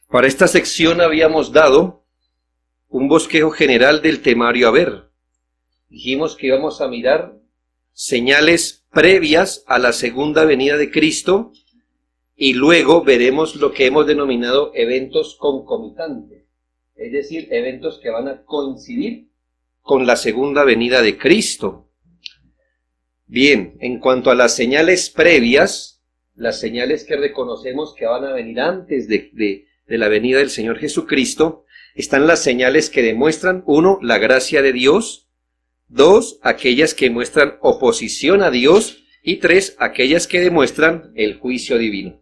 Para esta sección habíamos dado un bosquejo general del temario a ver. Dijimos que íbamos a mirar señales previas a la segunda venida de Cristo y luego veremos lo que hemos denominado eventos concomitantes, es decir, eventos que van a coincidir con la segunda venida de Cristo. Bien, en cuanto a las señales previas, las señales que reconocemos que van a venir antes de la venida del Señor Jesucristo, están las señales que demuestran, 1, la gracia de Dios, 2, aquellas que muestran oposición a Dios, y 3, aquellas que demuestran el juicio divino.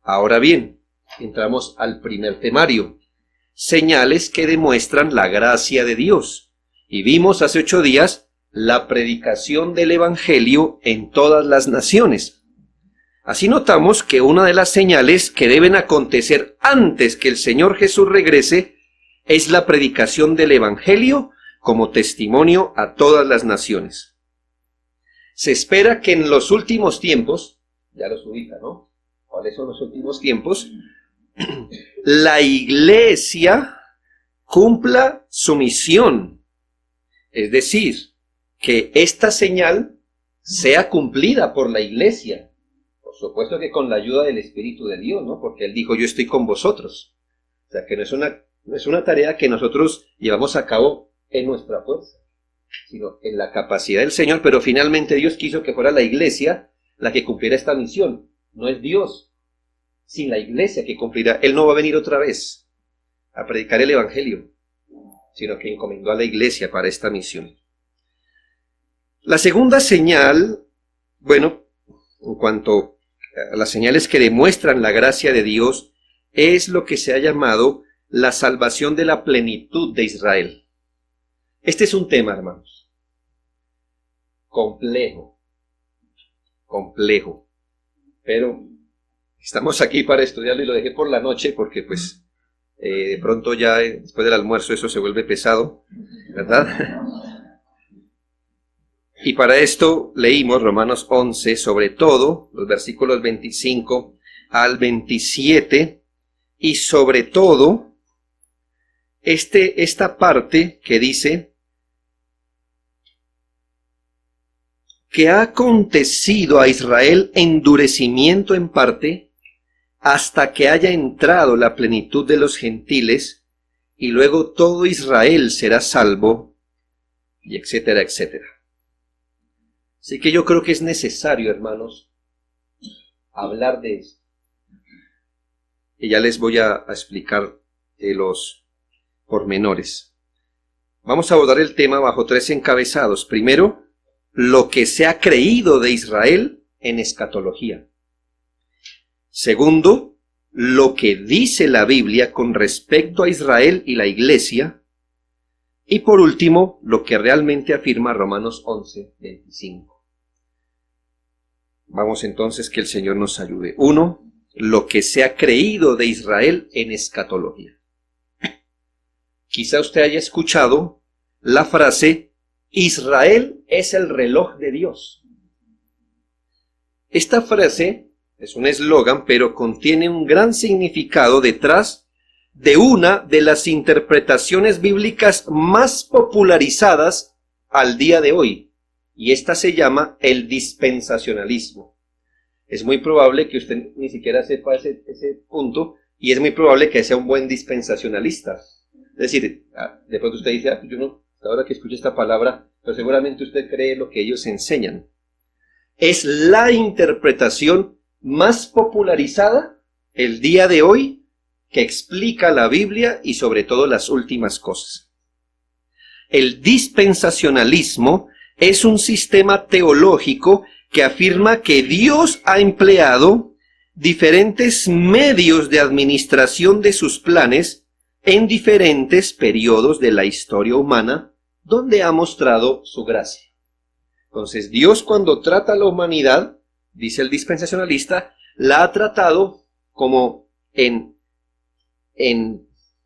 Ahora bien, entramos al primer temario, señales que demuestran la gracia de Dios. Y vimos hace 8 días la predicación del Evangelio en todas las naciones. Así notamos que una de las señales que deben acontecer antes que el Señor Jesús regrese es la predicación del Evangelio como testimonio a todas las naciones. Se espera que en los últimos tiempos, ya los ubica, ¿no? ¿Cuáles son los últimos tiempos? La iglesia cumpla su misión, es decir, que esta señal sea cumplida por la iglesia. Por supuesto que con la ayuda del Espíritu de Dios, ¿no? Porque Él dijo, yo estoy con vosotros. O sea, que no es una tarea que nosotros llevamos a cabo en nuestra fuerza, sino en la capacidad del Señor, pero finalmente Dios quiso que fuera la iglesia la que cumpliera esta misión. No es Dios sin la iglesia que cumplirá. Él no va a venir otra vez a predicar el Evangelio, sino que encomendó a la iglesia para esta misión. La segunda señal, bueno, en cuanto a las señales que demuestran la gracia de Dios, es lo que se ha llamado la salvación de la plenitud de Israel. Este es un tema, hermanos, complejo, pero estamos aquí para estudiarlo y lo dejé por la noche porque pues de pronto ya después del almuerzo eso se vuelve pesado, ¿verdad? Y para esto leímos Romanos 11, sobre todo los versículos 25 al 27, y sobre todo esta parte que dice que ha acontecido a Israel endurecimiento en parte hasta que haya entrado la plenitud de los gentiles, y luego todo Israel será salvo, y etcétera, etcétera. Así que yo creo que es necesario, hermanos, hablar de esto. Y ya les voy a explicar los pormenores. Vamos a abordar el tema bajo 3 encabezados. Primero, lo que se ha creído de Israel en escatología. Segundo, lo que dice la Biblia con respecto a Israel y la iglesia. Y por último, lo que realmente afirma Romanos 11, 25. Vamos entonces, que el Señor nos ayude. 1. Lo que se ha creído de Israel en escatología. Quizá usted haya escuchado la frase, Israel es el reloj de Dios. Esta frase es un eslogan, pero contiene un gran significado detrás de una de las interpretaciones bíblicas más popularizadas al día de hoy, y esta se llama el dispensacionalismo. Es muy probable que usted ni siquiera sepa ese punto, y es muy probable que sea un buen dispensacionalista. Es decir, de pronto usted dice, yo no, ahora que escucho esta palabra, pero seguramente usted cree lo que ellos enseñan. Es la interpretación más popularizada el día de hoy que explica la Biblia y sobre todo las últimas cosas. El dispensacionalismo es un sistema teológico que afirma que Dios ha empleado diferentes medios de administración de sus planes en diferentes periodos de la historia humana, donde ha mostrado su gracia. Entonces, Dios, cuando trata a la humanidad, dice el dispensacionalista, la ha tratado como en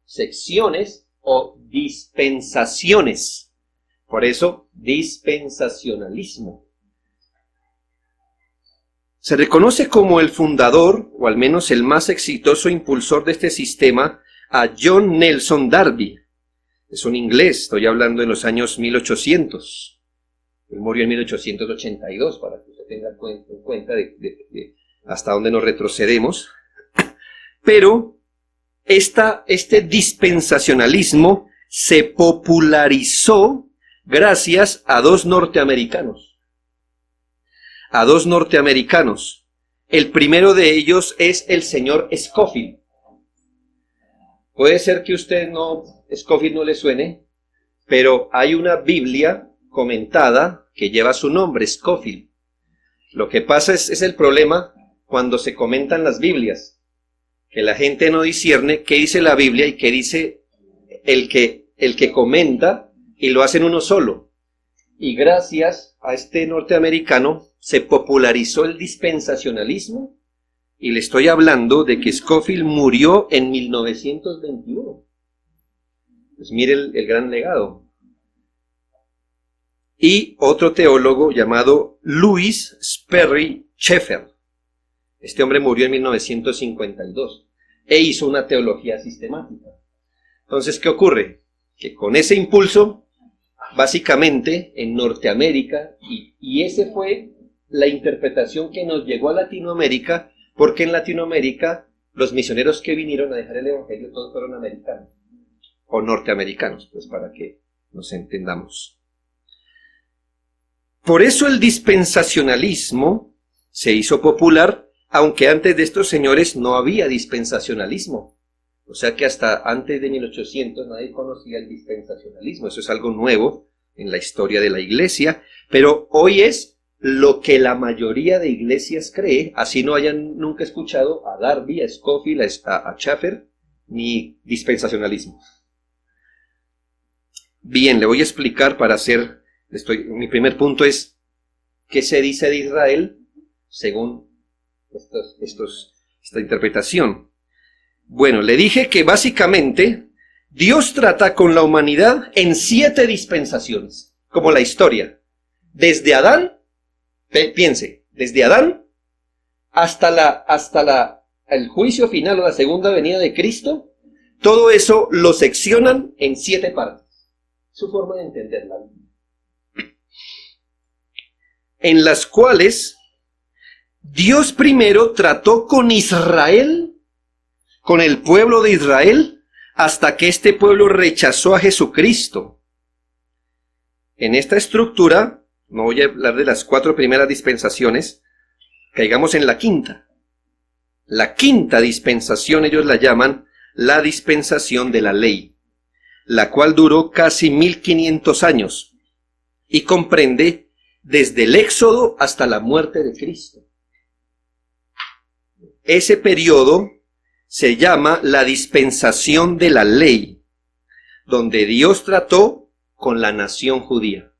secciones o dispensaciones. Por eso, dispensacionalismo. Se reconoce como el fundador, o al menos el más exitoso impulsor de este sistema, a John Nelson Darby. Es un inglés, estoy hablando en los años 1800. Él murió en 1882, para que usted tenga en cuenta de hasta dónde nos retrocedemos. Pero este dispensacionalismo se popularizó gracias a dos norteamericanos. El primero de ellos es el señor Scofield. Puede ser que Scofield no le suene, pero hay una Biblia comentada que lleva su nombre, Scofield. Lo que pasa es el problema cuando se comentan las Biblias, que la gente no discierne qué dice la Biblia y qué dice el que comenta, y lo hacen uno solo. Y gracias a este norteamericano se popularizó el dispensacionalismo, y le estoy hablando de que Scofield murió en 1921. Pues mire el gran legado. Y otro teólogo llamado Louis Sperry Chafer. Este hombre murió en 1952 e hizo una teología sistemática. Entonces, ¿qué ocurre? Que con ese impulso, básicamente en Norteamérica, y ese fue la interpretación que nos llegó a Latinoamérica, porque en Latinoamérica los misioneros que vinieron a dejar el evangelio todos fueron americanos o norteamericanos, pues para que nos entendamos. Por eso el dispensacionalismo se hizo popular, aunque antes de estos señores no había dispensacionalismo. O sea que hasta antes de 1800 nadie conocía el dispensacionalismo. Eso es algo nuevo en la historia de la iglesia, pero hoy es lo que la mayoría de iglesias cree, así no hayan nunca escuchado a Darby, a Scofield, a Chafer, ni dispensacionalismo. Bien, le voy a explicar para hacer, mi primer punto es, ¿qué se dice de Israel según esta interpretación? Bueno, le dije que básicamente Dios trata con la humanidad en 7 dispensaciones, como la historia. Desde Adán, piense, desde Adán hasta el juicio final o la segunda venida de Cristo, todo eso lo seccionan en 7 partes. Su forma de entender la Biblia. En las cuales Dios primero trató con Israel, con el pueblo de Israel, hasta que este pueblo rechazó a Jesucristo. En esta estructura, no voy a hablar de las 4 primeras dispensaciones, caigamos en la quinta. La quinta dispensación ellos la llaman la dispensación de la ley, la cual duró casi 1500 años y comprende desde el Éxodo hasta la muerte de Cristo. Ese periodo se llama la dispensación de la ley, donde Dios trató con la nación judía.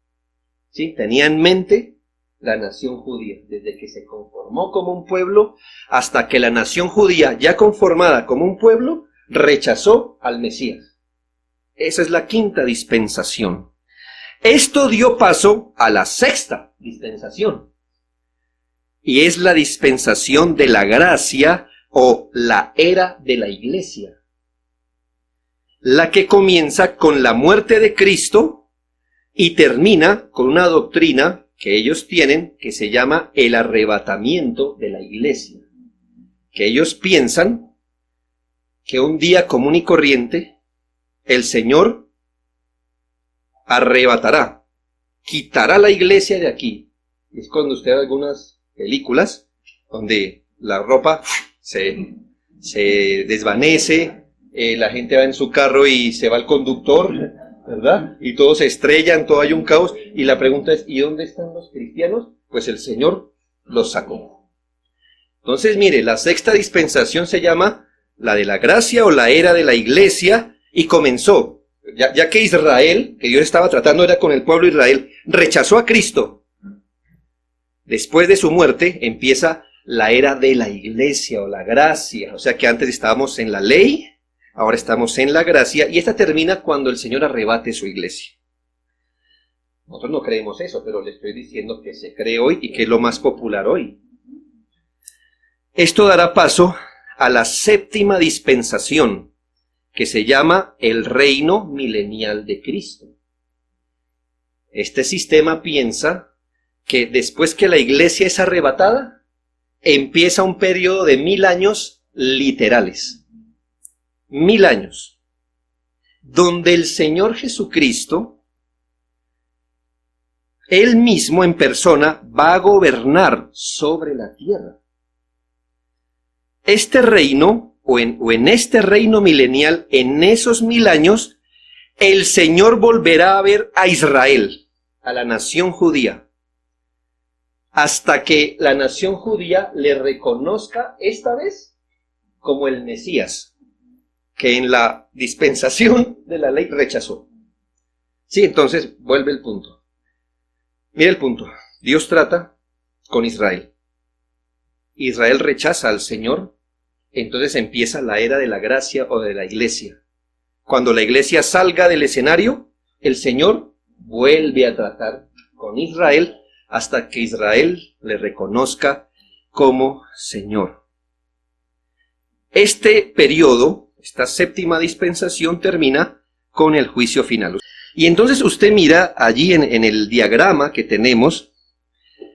¿Sí? Tenía en mente la nación judía, desde que se conformó como un pueblo hasta que la nación judía, ya conformada como un pueblo, rechazó al Mesías. Esa es la quinta dispensación. Esto dio paso a la sexta dispensación, y es la dispensación de la gracia o la era de la iglesia, la que comienza con la muerte de Cristo y termina con una doctrina que ellos tienen que se llama el arrebatamiento de la iglesia, que ellos piensan que un día común y corriente el Señor arrebatará, quitará la iglesia de aquí. Es cuando usted ve algunas películas donde la ropa se desvanece, la gente va en su carro y se va el conductor, ¿verdad? Y todos se estrellan, todo hay un caos, y la pregunta es, ¿y dónde están los cristianos? Pues el Señor los sacó. Entonces, mire, la sexta dispensación se llama la de la gracia o la era de la iglesia, y comenzó, ya que Israel, que Dios estaba tratando era con el pueblo de Israel, rechazó a Cristo. Después de su muerte empieza la era de la iglesia o la gracia, o sea que antes estábamos en la ley, ahora estamos en la gracia, y esta termina cuando el Señor arrebate su iglesia. Nosotros no creemos eso, pero le estoy diciendo que se cree hoy y que es lo más popular hoy. Esto dará paso a la séptima dispensación, que se llama el reino milenial de Cristo. Este sistema piensa que después que la iglesia es arrebatada, empieza un periodo de 1000 años literales. 1000 años. Donde el Señor Jesucristo, Él mismo en persona, va a gobernar sobre la tierra. Este reino, o en este reino milenial, en esos 1000 años, el Señor volverá a ver a Israel, a la nación judía, hasta que la nación judía le reconozca esta vez como el Mesías, que en la dispensación de la ley rechazó. Sí, entonces vuelve el punto. Mira el punto. Dios trata con Israel. Israel rechaza al Señor, entonces empieza la era de la gracia o de la iglesia. Cuando la iglesia salga del escenario, el Señor vuelve a tratar con Israel hasta que Israel le reconozca como Señor. Este periodo, esta séptima dispensación, termina con el juicio final. Y entonces usted mira allí en el diagrama que tenemos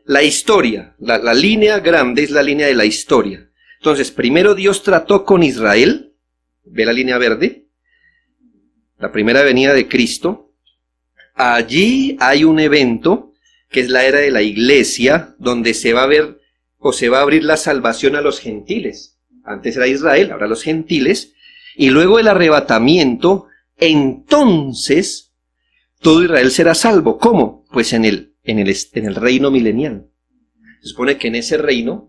la historia. La línea grande es la línea de la historia. Entonces, primero Dios trató con Israel. ¿Ve la línea verde? La primera venida de Cristo. Allí hay un evento que es la era de la iglesia, donde se va a ver o se va a abrir la salvación a los gentiles. Antes era Israel, ahora los gentiles. Y luego el arrebatamiento, entonces todo Israel será salvo. ¿Cómo? Pues en el reino milenial. Se supone que en ese reino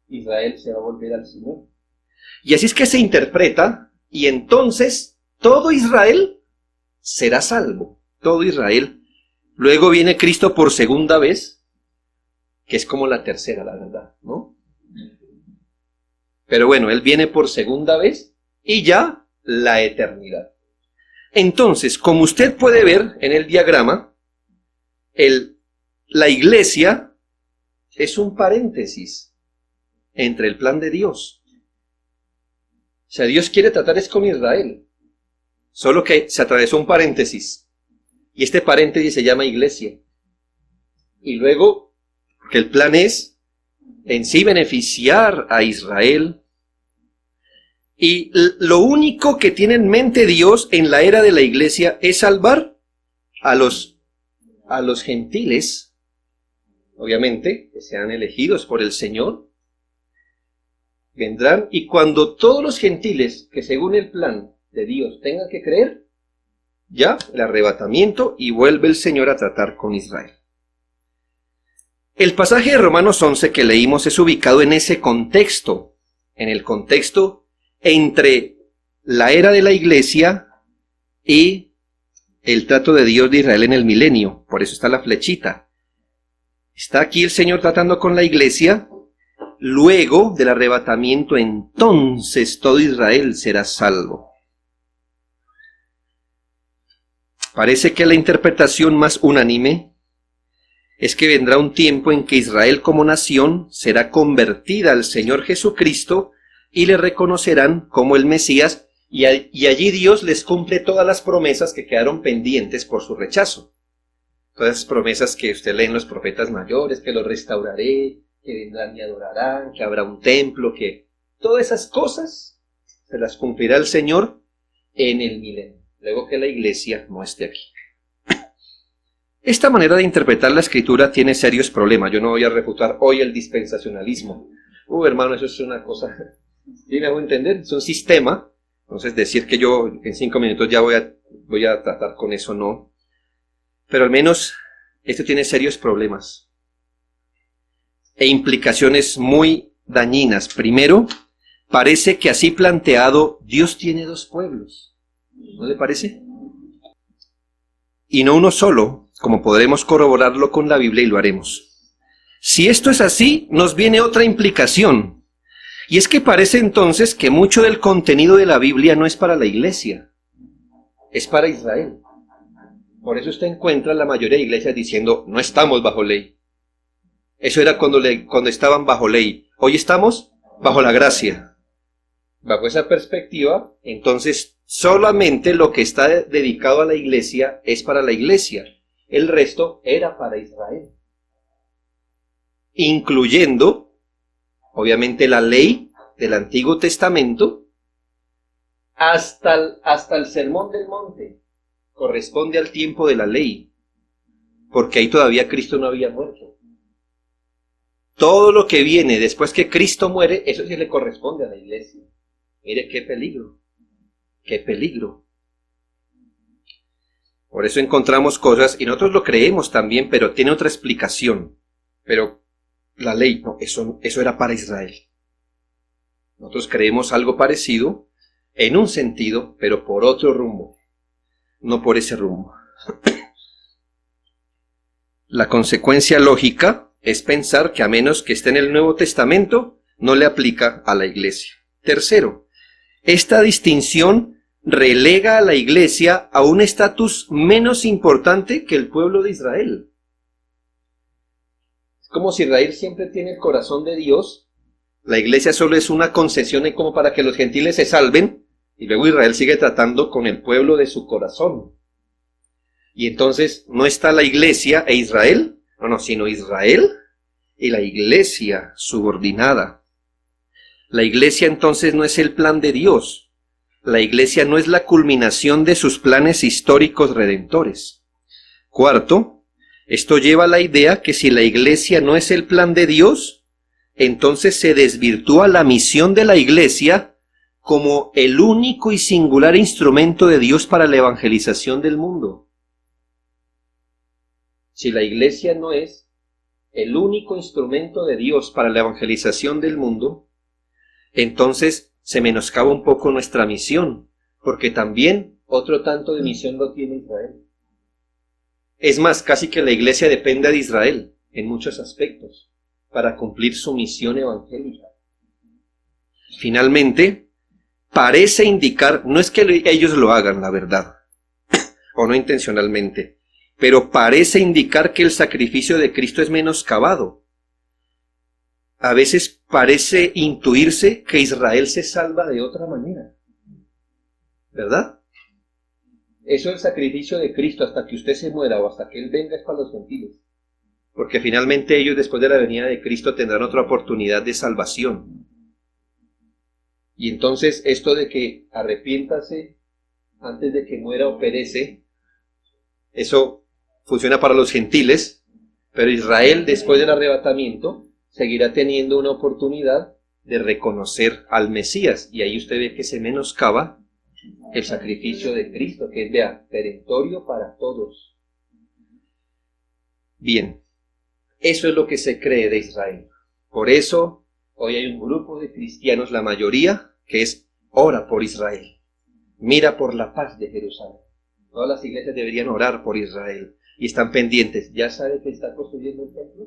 Israel se va a volver al Señor. Y así es que se interpreta, y entonces todo Israel será salvo. Todo Israel. Luego viene Cristo por segunda vez, que es como la tercera, la verdad, ¿no? Pero bueno, Él viene por segunda vez y ya la eternidad. Entonces, como usted puede ver en el diagrama, la iglesia es un paréntesis entre el plan de Dios. O sea, Dios quiere tratar es con Israel, solo que se atravesó un paréntesis. Y este paréntesis se llama iglesia. Y luego, porque el plan es en sí beneficiar a Israel. Y lo único que tiene en mente Dios en la era de la iglesia es salvar a los gentiles, obviamente, que sean elegidos por el Señor. Vendrán, y cuando todos los gentiles, que según el plan de Dios tengan que creer, ya el arrebatamiento, y vuelve el Señor a tratar con Israel. El pasaje de Romanos 11 que leímos es ubicado en ese contexto, en el contexto entre la era de la iglesia y el trato de Dios de Israel en el milenio. Por eso está la flechita. Está aquí el Señor tratando con la iglesia. Luego del arrebatamiento, entonces todo Israel será salvo. Parece que la interpretación más unánime es que vendrá un tiempo en que Israel como nación será convertida al Señor Jesucristo y le reconocerán como el Mesías, y allí Dios les cumple todas las promesas que quedaron pendientes por su rechazo. Todas esas promesas que usted lee en los profetas mayores, que los restauraré, que vendrán y adorarán, que habrá un templo, que todas esas cosas se las cumplirá el Señor en el milenio, luego que la iglesia no esté aquí. Esta manera de interpretar la Escritura tiene serios problemas. Yo no voy a refutar hoy el dispensacionalismo. Hermano, eso es una cosa... ¿Sí me hago entender? Es un sistema. Entonces decir que yo en 5 minutos ya voy a tratar con eso, no. Pero al menos esto tiene serios problemas e implicaciones muy dañinas. Primero, parece que así planteado, Dios tiene 2 pueblos. ¿No le parece? Y no uno solo, como podremos corroborarlo con la Biblia, y lo haremos. Si esto es así, nos viene otra implicación. Y es que parece entonces que mucho del contenido de la Biblia no es para la iglesia, es para Israel. Por eso usted encuentra la mayoría de iglesias diciendo, no estamos bajo ley. Eso era cuando estaban bajo ley. Hoy estamos bajo la gracia. Bajo esa perspectiva, entonces solamente lo que está dedicado a la iglesia es para la iglesia. El resto era para Israel. Incluyendo, obviamente, la ley del Antiguo Testamento, hasta el Sermón del Monte. Corresponde al tiempo de la ley, porque ahí todavía Cristo no había muerto. Todo lo que viene después que Cristo muere, eso sí le corresponde a la iglesia. Mire qué peligro, qué peligro. Por eso encontramos cosas, y nosotros lo creemos también, pero tiene otra explicación. Pero la ley, no, eso era para Israel. Nosotros creemos algo parecido, en un sentido, pero por otro rumbo, no por ese rumbo. La consecuencia lógica es pensar que a menos que esté en el Nuevo Testamento, no le aplica a la iglesia. Tercero, esta distinción relega a la iglesia a un estatus menos importante que el pueblo de Israel. Es como si Israel siempre tiene el corazón de Dios, la iglesia solo es una concesión como para que los gentiles se salven, y luego Israel sigue tratando con el pueblo de su corazón. Y entonces no está la iglesia e Israel, sino Israel y la iglesia subordinada. La iglesia entonces no es el plan de Dios. La iglesia no es la culminación de sus planes históricos redentores. Cuarto, esto lleva a la idea que si la iglesia no es el plan de Dios, entonces se desvirtúa la misión de la iglesia como el único y singular instrumento de Dios para la evangelización del mundo. Si la iglesia no es el único instrumento de Dios para la evangelización del mundo, entonces se menoscaba un poco nuestra misión, porque también otro tanto de misión lo tiene Israel. Es más, casi que la iglesia depende de Israel en muchos aspectos para cumplir su misión evangélica. Finalmente, parece indicar, no es que ellos lo hagan, la verdad, o no intencionalmente, pero parece indicar que el sacrificio de Cristo es menoscabado. A veces parece intuirse que Israel se salva de otra manera, ¿verdad? Eso es el sacrificio de Cristo hasta que usted se muera o hasta que Él venga es para los gentiles. Porque finalmente ellos después de la venida de Cristo tendrán otra oportunidad de salvación. Y entonces esto de que arrepiéntase antes de que muera o perece, eso funciona para los gentiles, pero Israel después del arrebatamiento seguirá teniendo una oportunidad de reconocer al Mesías. Y ahí usted ve que se menoscaba el sacrificio de Cristo, que es perentorio para todos. Bien, eso es lo que se cree de Israel. Por eso, hoy hay un grupo de cristianos, la mayoría, que es ora por Israel. Mira por la paz de Jerusalén. Todas las iglesias deberían orar por Israel. Y están pendientes. ¿Ya sabe que está construyendo el templo?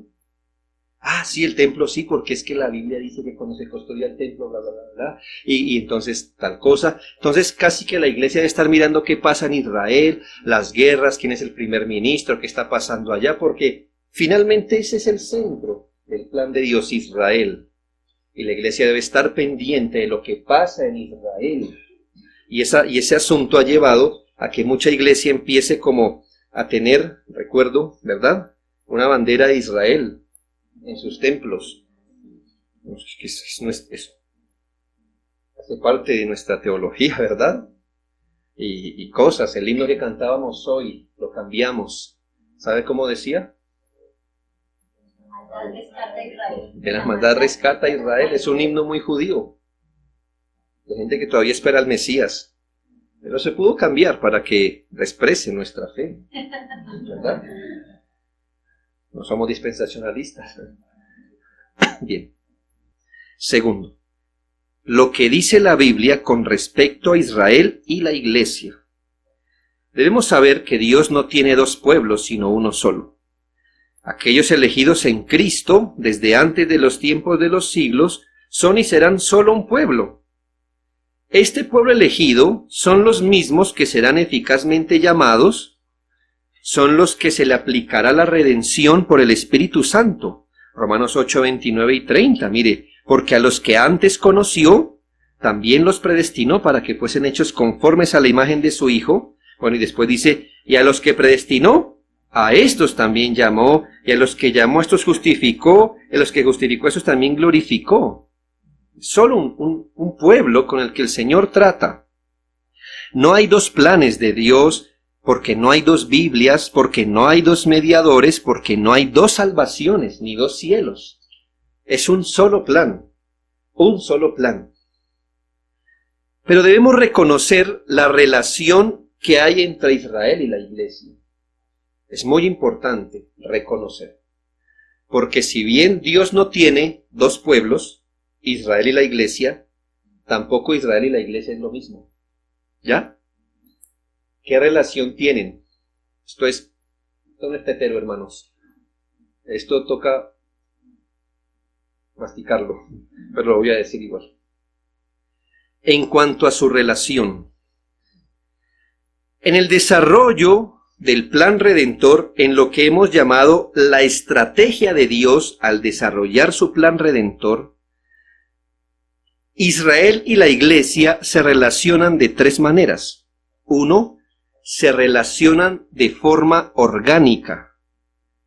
Ah, sí, el templo sí, porque es que la Biblia dice que cuando se construya el templo, bla, bla, bla, bla, y entonces tal cosa. Entonces casi que la iglesia debe estar mirando qué pasa en Israel, las guerras, quién es el primer ministro, qué está pasando allá, porque finalmente ese es el centro del plan de Dios, Israel. Y la iglesia debe estar pendiente de lo que pasa en Israel. Y ese asunto ha llevado a que mucha iglesia empiece como a tener, recuerdo, ¿verdad?, una bandera de Israel en sus templos. Eso hace parte de nuestra teología, ¿verdad? Y cosas, el himno que cantábamos hoy, lo cambiamos. ¿Sabe cómo decía? De la maldad rescata a Israel. Es un himno muy judío, de gente que todavía espera al Mesías. Pero se pudo cambiar para que exprese nuestra fe, ¿verdad? No somos dispensacionalistas. Bien. Segundo, lo que dice la Biblia con respecto a Israel y la iglesia. Debemos saber que Dios no tiene dos pueblos, sino uno solo. Aquellos elegidos en Cristo, desde antes de los tiempos de los siglos, son y serán solo un pueblo. Este pueblo elegido son los mismos que serán eficazmente llamados, son los que se le aplicará la redención por el Espíritu Santo. Romanos 8, 29 y 30, mire, porque a los que antes conoció, también los predestinó para que fuesen hechos conformes a la imagen de su Hijo. Bueno, y después dice, y a los que predestinó, a estos también llamó, y a los que llamó, a estos justificó, y a los que justificó, a estos también glorificó. Solo un pueblo con el que el Señor trata. No hay dos planes de Dios, porque no hay dos Biblias, porque no hay dos mediadores, porque no hay dos salvaciones, ni dos cielos. Es un solo plan, un solo plan. Pero debemos reconocer la relación que hay entre Israel y la iglesia. Es muy importante reconocer. Porque si bien Dios no tiene dos pueblos, Israel y la iglesia, tampoco Israel y la iglesia es lo mismo. ¿Ya? ¿Qué relación tienen? Esto es un tetero, hermanos. Esto toca masticarlo, pero lo voy a decir igual. En cuanto a su relación, en el desarrollo del plan redentor, en lo que hemos llamado la estrategia de Dios al desarrollar su plan redentor, Israel y la iglesia se relacionan de tres maneras. Uno, se relacionan de forma orgánica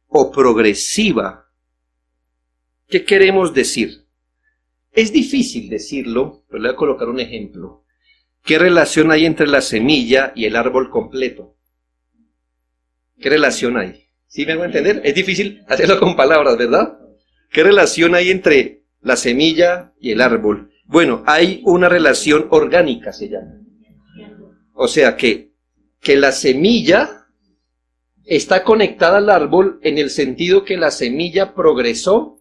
o progresiva. ¿Qué queremos decir? Es difícil decirlo, pero le voy a colocar un ejemplo. ¿Qué relación hay entre la semilla y el árbol completo? ¿Qué relación hay? ¿Sí me hago entender? Es difícil hacerlo con palabras, ¿verdad? ¿Qué relación hay entre la semilla y el árbol? Bueno, hay una relación orgánica, se llama. O sea que la semilla está conectada al árbol en el sentido que la semilla progresó,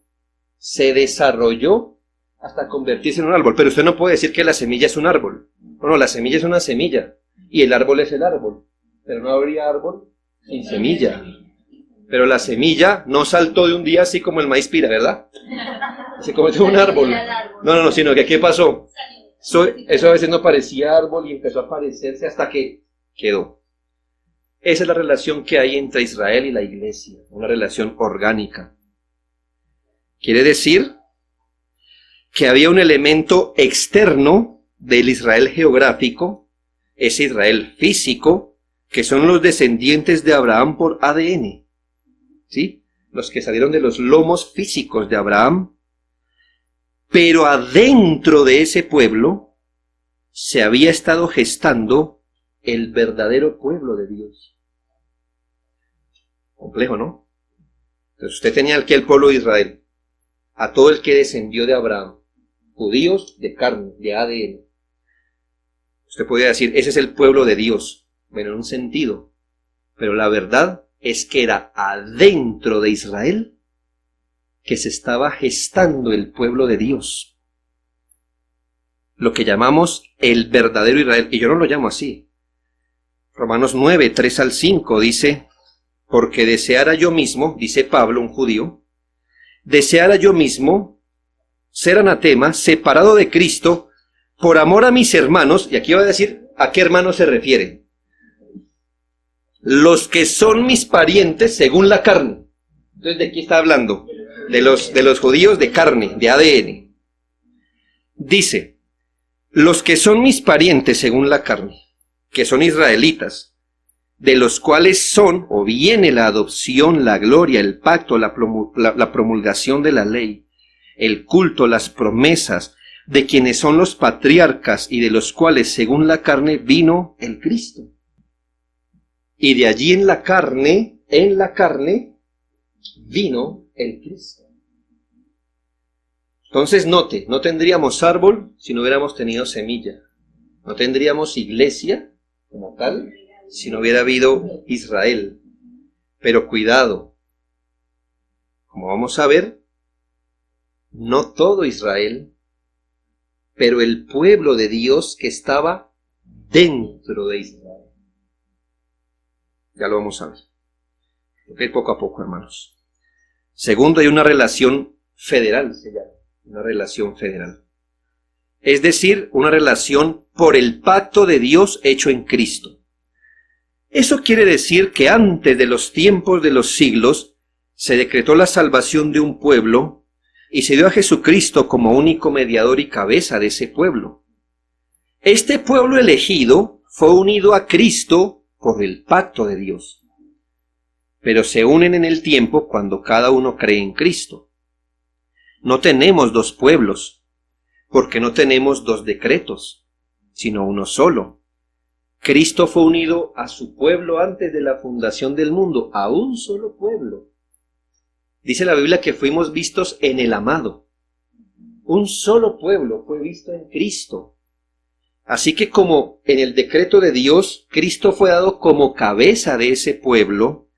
se desarrolló hasta convertirse en un árbol. Pero usted no puede decir que la semilla es un árbol. No, la semilla es una semilla y el árbol es el árbol. Pero no habría árbol sin semilla. Pero la semilla no saltó de un día así como el maíz pira, ¿verdad? Se convirtió en un árbol. No, sino que ¿qué pasó? Eso a veces no parecía árbol y empezó a parecerse hasta que quedó. Esa es la relación que hay entre Israel y la iglesia, una relación orgánica. Quiere decir que había un elemento externo del Israel geográfico, ese Israel físico, que son los descendientes de Abraham por ADN, ¿sí? Los que salieron de los lomos físicos de Abraham, pero adentro de ese pueblo se había estado gestando el verdadero pueblo de Dios. Complejo, ¿no? Entonces usted tenía aquí el pueblo de Israel, a todo el que descendió de Abraham, judíos de carne, de ADN. Usted podría decir, ese es el pueblo de Dios, bueno, en un sentido, pero la verdad es que era adentro de Israel que se estaba gestando el pueblo de Dios. Lo que llamamos el verdadero Israel, y yo no lo llamo así. Romanos 9, 3 al 5 dice, porque deseara yo mismo, dice Pablo, un judío, deseara yo mismo ser anatema, separado de Cristo, por amor a mis hermanos, y aquí va a decir a qué hermanos se refiere. Los que son mis parientes según la carne. Entonces, ¿de qué está hablando? De los judíos de carne, de ADN. Dice, los que son mis parientes según la carne, que son israelitas, de los cuales son o viene la adopción, la gloria, el pacto, la promulgación de la ley, el culto, las promesas, de quienes son los patriarcas y de los cuales según la carne vino el Cristo. Y de allí en la carne vino el Cristo. Entonces note, no tendríamos árbol si no hubiéramos tenido semilla. No tendríamos iglesia como tal si no hubiera habido Israel. Pero cuidado, como vamos a ver, no todo Israel, pero el pueblo de Dios que estaba dentro de Israel. Ya lo vamos a ver. Ok, poco a poco, hermanos. Segundo, hay una relación federal, se llama. Una relación federal. Es decir, una relación por el pacto de Dios hecho en Cristo. Eso quiere decir que antes de los tiempos de los siglos se decretó la salvación de un pueblo y se dio a Jesucristo como único mediador y cabeza de ese pueblo. Este pueblo elegido fue unido a Cristo por el pacto de Dios, pero se unen en el tiempo cuando cada uno cree en Cristo. No tenemos dos pueblos, porque no tenemos dos decretos, sino uno solo. Cristo fue unido a su pueblo antes de la fundación del mundo, a un solo pueblo. Dice la Biblia que fuimos vistos en el amado. Un solo pueblo fue visto en Cristo. Así que como en el decreto de Dios, Cristo fue dado como cabeza de ese pueblo,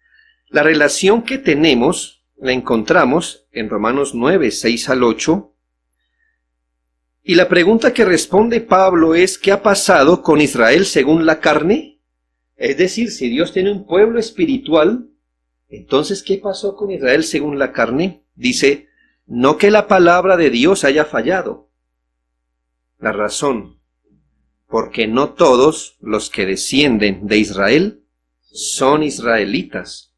la relación que tenemos la encontramos en Romanos 9, 6 al 8. Y la pregunta que responde Pablo es, ¿qué ha pasado con Israel según la carne? Es decir, si Dios tiene un pueblo espiritual, entonces, ¿qué pasó con Israel según la carne? Dice, no que la palabra de Dios haya fallado. La razón, porque no todos los que descienden de Israel son israelitas,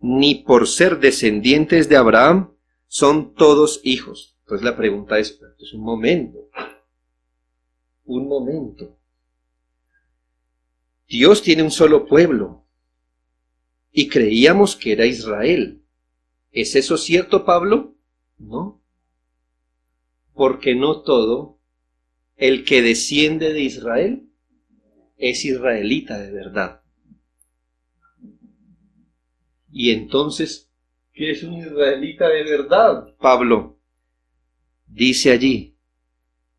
ni por ser descendientes de Abraham son todos hijos. Entonces la pregunta es un momento. Dios tiene un solo pueblo y creíamos que era Israel. ¿Es eso cierto, Pablo? No. Porque no todo el que desciende de Israel es israelita de verdad. Y entonces, ¿qué es un israelita de verdad, Pablo? Dice allí,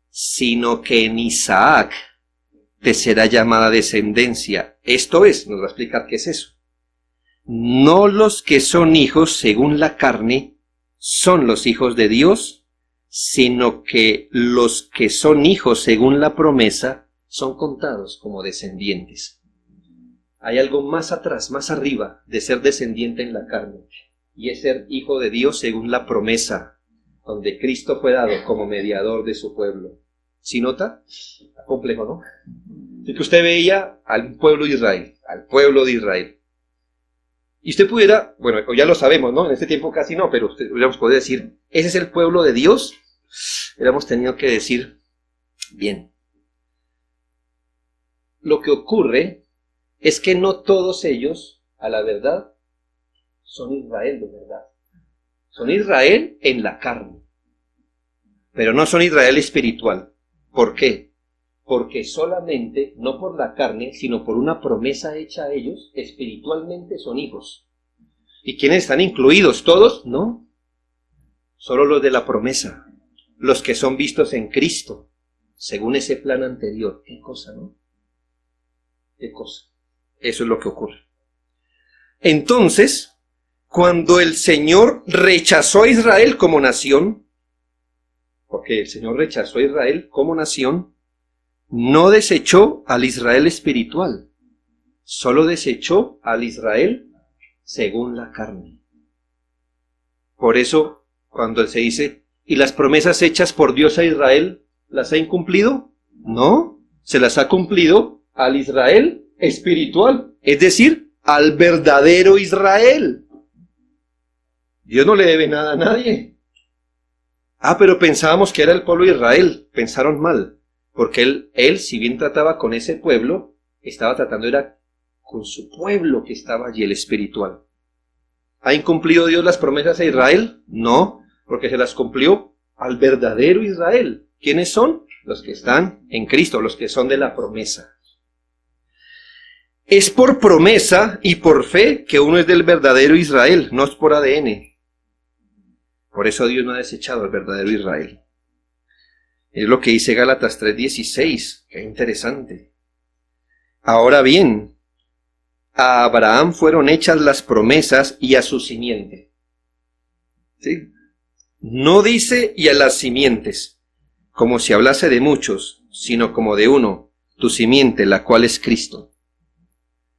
sino que en Isaac te será llamada descendencia. Esto es, nos va a explicar qué es eso. No los que son hijos según la carne son los hijos de Dios, sino que los que son hijos según la promesa son contados como descendientes. Hay algo más atrás, más arriba de ser descendiente en la carne, y es ser hijo de Dios según la promesa, donde Cristo fue dado como mediador de su pueblo. ¿Sí nota? Está complejo, ¿no? Así que usted veía al pueblo de Israel, Y usted pudiera, bueno, ya lo sabemos, ¿no? En este tiempo casi no, pero usted hubiéramos podido decir, ¿ese es el pueblo de Dios? Hubiéramos tenido que decir, bien. Lo que ocurre es que no todos ellos, a la verdad, son Israel de verdad. Son Israel en la carne, pero no son Israel espiritual. ¿Por qué? Porque solamente, no por la carne, sino por una promesa hecha a ellos, espiritualmente son hijos. ¿Y quiénes están incluidos? ¿Todos? No. Solo los de la promesa, los que son vistos en Cristo, según ese plan anterior. ¿Qué cosa, no? ¿Qué cosa? Eso es lo que ocurre. Entonces, cuando el Señor rechazó a Israel como nación, porque el Señor rechazó a Israel como nación, no desechó al Israel espiritual, solo desechó al Israel según la carne. Por eso, cuando se dice, ¿y las promesas hechas por Dios a Israel, las ha incumplido? No, se las ha cumplido al Israel espiritual, es decir, al verdadero Israel. Dios no le debe nada a nadie. Pero pensábamos que era el pueblo de Israel. Pensaron mal. Porque él, si bien trataba con ese pueblo, estaba tratando era con su pueblo que estaba allí, el espiritual. ¿Ha incumplido Dios las promesas a Israel? No, porque se las cumplió al verdadero Israel. ¿Quiénes son? Los que están en Cristo, los que son de la promesa. Es por promesa y por fe que uno es del verdadero Israel, no es por ADN. Por eso Dios no ha desechado al verdadero Israel. Es lo que dice Gálatas 3:16, que interesante. Ahora bien, a Abraham fueron hechas las promesas y a su simiente. ¿Sí? No dice y a las simientes, como si hablase de muchos, sino como de uno, tu simiente, la cual es Cristo.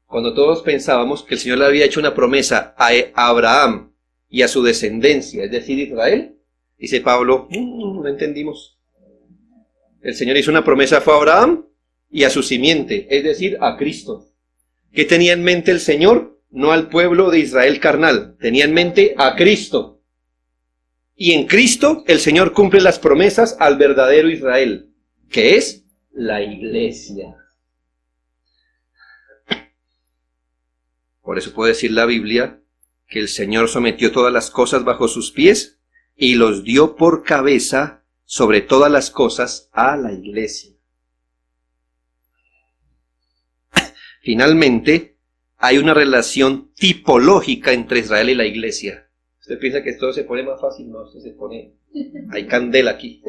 Cuando todos pensábamos que el Señor le había hecho una promesa a Abraham y a su descendencia, es decir, Israel, dice Pablo, no entendimos. El Señor hizo una promesa fue a Abraham y a su simiente, es decir, a Cristo. ¿Qué tenía en mente el Señor? No al pueblo de Israel carnal, tenía en mente a Cristo. Y en Cristo el Señor cumple las promesas al verdadero Israel, que es la iglesia. Por eso puede decir la Biblia que el Señor sometió todas las cosas bajo sus pies y los dio por cabeza sobre todas las cosas a la iglesia. Finalmente, hay una relación tipológica entre Israel y la iglesia. Usted piensa que esto se pone más fácil, no, esto se pone... Hay candela aquí.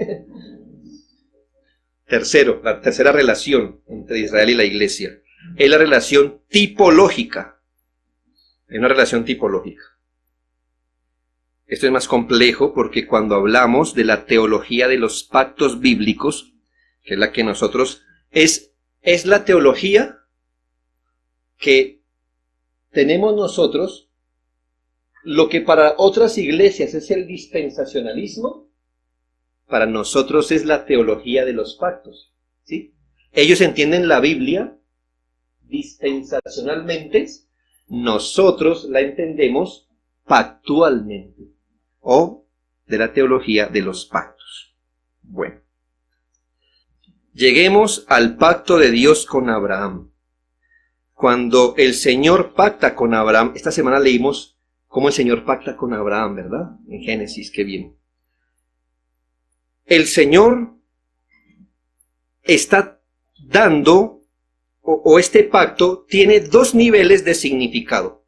Tercero, la tercera relación entre Israel y la iglesia es la relación tipológica. Es una relación tipológica. Esto es más complejo porque cuando hablamos de la teología de los pactos bíblicos, que es la que nosotros... Es la teología que tenemos nosotros, lo que para otras iglesias es el dispensacionalismo, para nosotros es la teología de los pactos, ¿sí? Ellos entienden la Biblia dispensacionalmente, nosotros la entendemos pactualmente, o de la teología de los pactos. Bueno, lleguemos al pacto de Dios con Abraham. Cuando el Señor pacta con Abraham, esta semana leímos cómo el Señor pacta con Abraham, ¿verdad? En Génesis, qué bien. El Señor está dando, o este pacto tiene dos niveles de significado.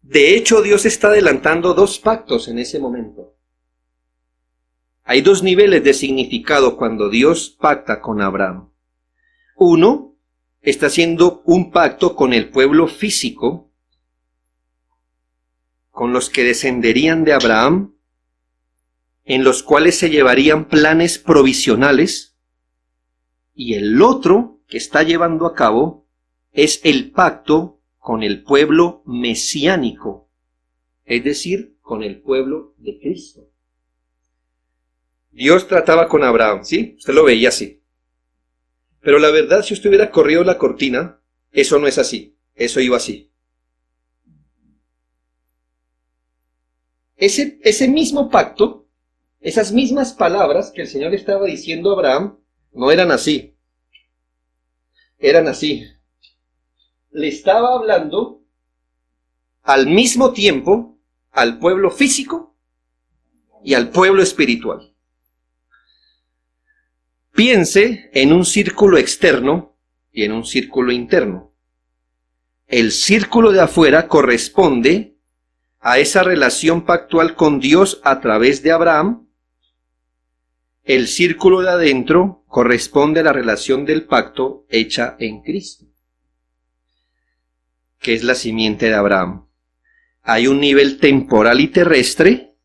De hecho, Dios está adelantando dos pactos en ese momento. Hay dos niveles de significado cuando Dios pacta con Abraham. Uno, está haciendo un pacto con el pueblo físico, con los que descenderían de Abraham, en los cuales se llevarían planes provisionales, y el otro que está llevando a cabo es el pacto con el pueblo mesiánico, es decir, con el pueblo de Cristo. Dios trataba con Abraham, ¿sí? Usted lo veía así. Pero la verdad, si usted hubiera corrido la cortina, eso no es así, eso iba así. Ese mismo pacto, esas mismas palabras que el Señor estaba diciendo a Abraham, no eran así. Eran así. Le estaba hablando al mismo tiempo al pueblo físico y al pueblo espiritual. Piense en un círculo externo y en un círculo interno. El círculo de afuera corresponde a esa relación pactual con Dios a través de Abraham. El círculo de adentro corresponde a la relación del pacto hecha en Cristo, que es la simiente de Abraham. Hay un nivel temporal y terrestre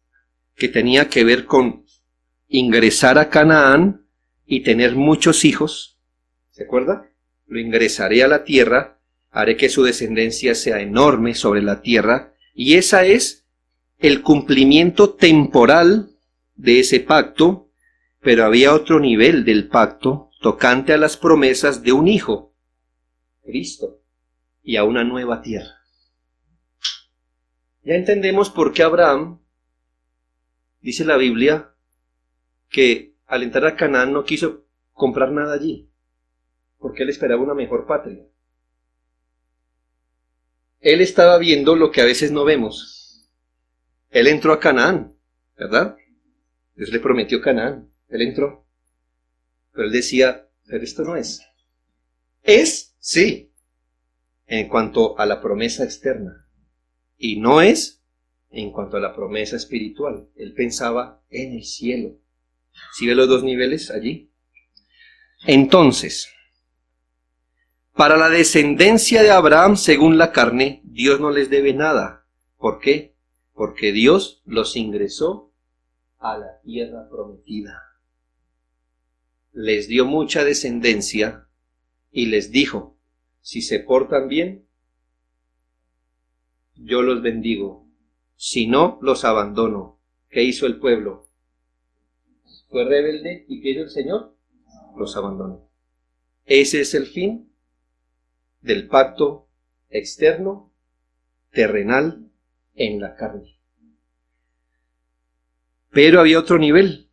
que tenía que ver con ingresar a Canaán y tener muchos hijos. ¿Se acuerda? Lo ingresaré a la tierra, haré que su descendencia sea enorme sobre la tierra, y ese es el cumplimiento temporal de ese pacto, pero había otro nivel del pacto tocante a las promesas de un hijo, Cristo, y a una nueva tierra. Ya entendemos por qué Abraham, dice la Biblia, que al entrar a Canaán no quiso comprar nada allí, porque él esperaba una mejor patria. Él estaba viendo lo que a veces no vemos. Él entró a Canaán, ¿verdad? Dios le prometió Canaán, él entró. Pero él decía, pero esto no es. Es, sí, en cuanto a la promesa externa. Y no es en cuanto a la promesa espiritual. Él pensaba en el cielo. ¿Sí ve los dos niveles allí? Entonces, para la descendencia de Abraham según la carne, Dios no les debe nada. ¿Por qué? Porque Dios los ingresó a la tierra prometida. Les dio mucha descendencia y les dijo, si se portan bien, yo los bendigo. Si no, los abandono. ¿Qué hizo el pueblo? Fue rebelde y ¿qué hizo el Señor? Los abandonó. Ese es el fin del pacto externo, terrenal, en la carne. Pero había otro nivel.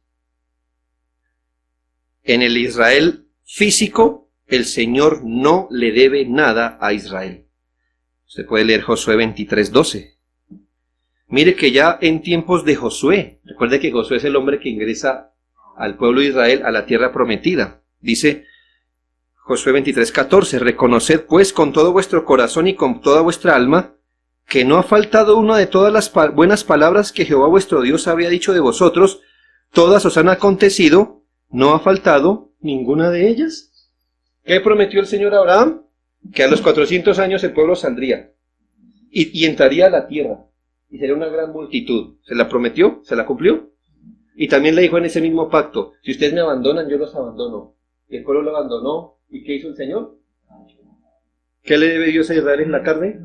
En el Israel físico, el Señor no le debe nada a Israel. Usted puede leer Josué 23:12. Mire que ya en tiempos de Josué, recuerde que Josué es el hombre que ingresa al pueblo de Israel a la tierra prometida. Dice Josué 23:14, reconoced pues con todo vuestro corazón y con toda vuestra alma que no ha faltado una de todas las buenas palabras que Jehová vuestro Dios había dicho de vosotros, todas os han acontecido, no ha faltado ninguna de ellas. ¿Qué prometió el Señor a Abraham? Que a los 400 años el pueblo saldría y entraría a la tierra y sería una gran multitud. ¿Se la prometió? ¿Se la cumplió? Y también le dijo en ese mismo pacto, si ustedes me abandonan, yo los abandono. Y el pueblo lo abandonó. ¿Y qué hizo el Señor? ¿Qué le debe Dios a Israel en la carne?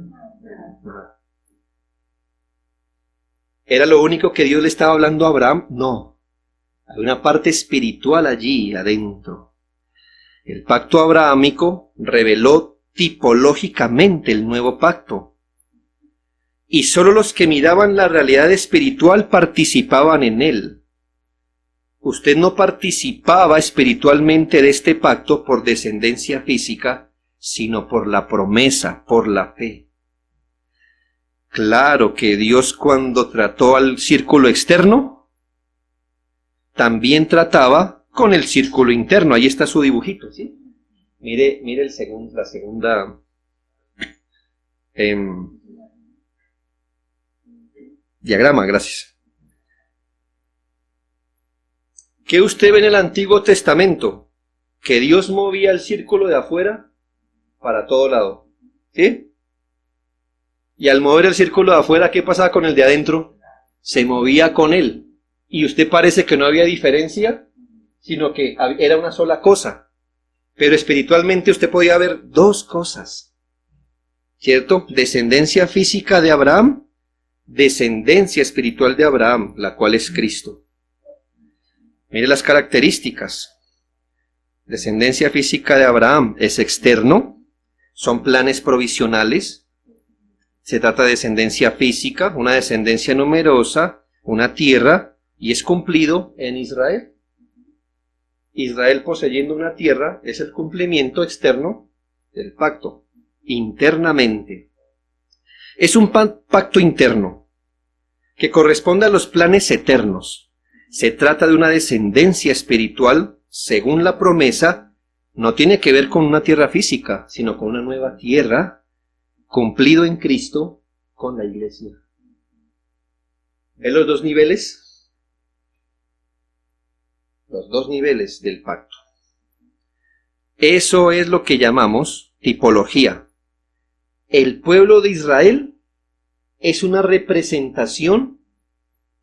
¿Era lo único que Dios le estaba hablando a Abraham? No. Hay una parte espiritual allí adentro. El pacto abrahámico reveló tipológicamente el nuevo pacto. Y solo los que miraban la realidad espiritual participaban en él. Usted no participaba espiritualmente de este pacto por descendencia física, sino por la promesa, por la fe. Claro que Dios, cuando trató al círculo externo, también trataba con el círculo interno. Ahí está su dibujito, ¿sí? Mire la segunda diagrama, gracias. ¿Qué usted ve en el Antiguo Testamento? Que Dios movía el círculo de afuera para todo lado, ¿sí? Y al mover el círculo de afuera, ¿qué pasaba con el de adentro? Se movía con él. Y usted parece que no había diferencia, sino que era una sola cosa. Pero espiritualmente usted podía ver dos cosas, ¿cierto? Descendencia física de Abraham, descendencia espiritual de Abraham, la cual es Cristo. Mire las características. Descendencia física de Abraham es externo, son planes provisionales. Se trata de descendencia física, una descendencia numerosa, una tierra, y es cumplido en Israel. Israel poseyendo una tierra es el cumplimiento externo del pacto, internamente. Es un pacto interno que corresponde a los planes eternos. Se trata de una descendencia espiritual, según la promesa, no tiene que ver con una tierra física, sino con una nueva tierra, cumplido en Cristo con la iglesia. ¿Ven los dos niveles? Los dos niveles del pacto. Eso es lo que llamamos tipología. El pueblo de Israel es una representación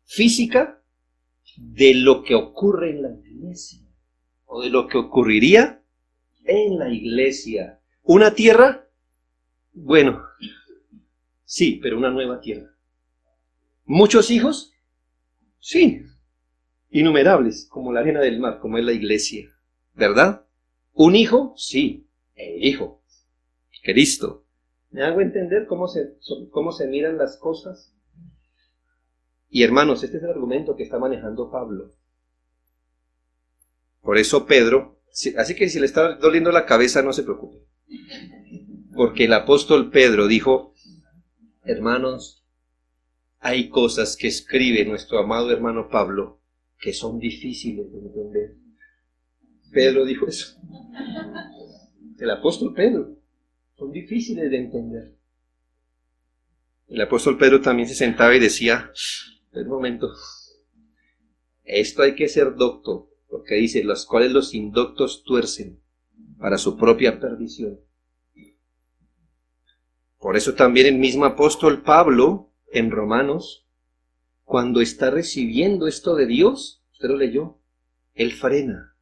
física de lo que ocurre en la iglesia, o de lo que ocurriría en la iglesia. ¿Una tierra? Bueno, sí, pero una nueva tierra. ¿Muchos hijos? Sí, innumerables, como la arena del mar, como es la iglesia, ¿verdad? ¿Un hijo? Sí, el Hijo, Cristo. ¿Me hago entender cómo se miran las cosas? Y hermanos, este es el argumento que está manejando Pablo. Por eso Pedro, así que si le está doliendo la cabeza, no se preocupe. Porque el apóstol Pedro dijo, hermanos, hay cosas que escribe nuestro amado hermano Pablo que son difíciles de entender. Pedro dijo eso. El apóstol Pedro, son difíciles de entender. El apóstol Pedro también se sentaba y decía, un momento, esto hay que ser docto, porque dice, los cuales los indoctos tuercen para su propia perdición. Por eso también el mismo apóstol Pablo, en Romanos, cuando está recibiendo esto de Dios, usted lo leyó, él frena,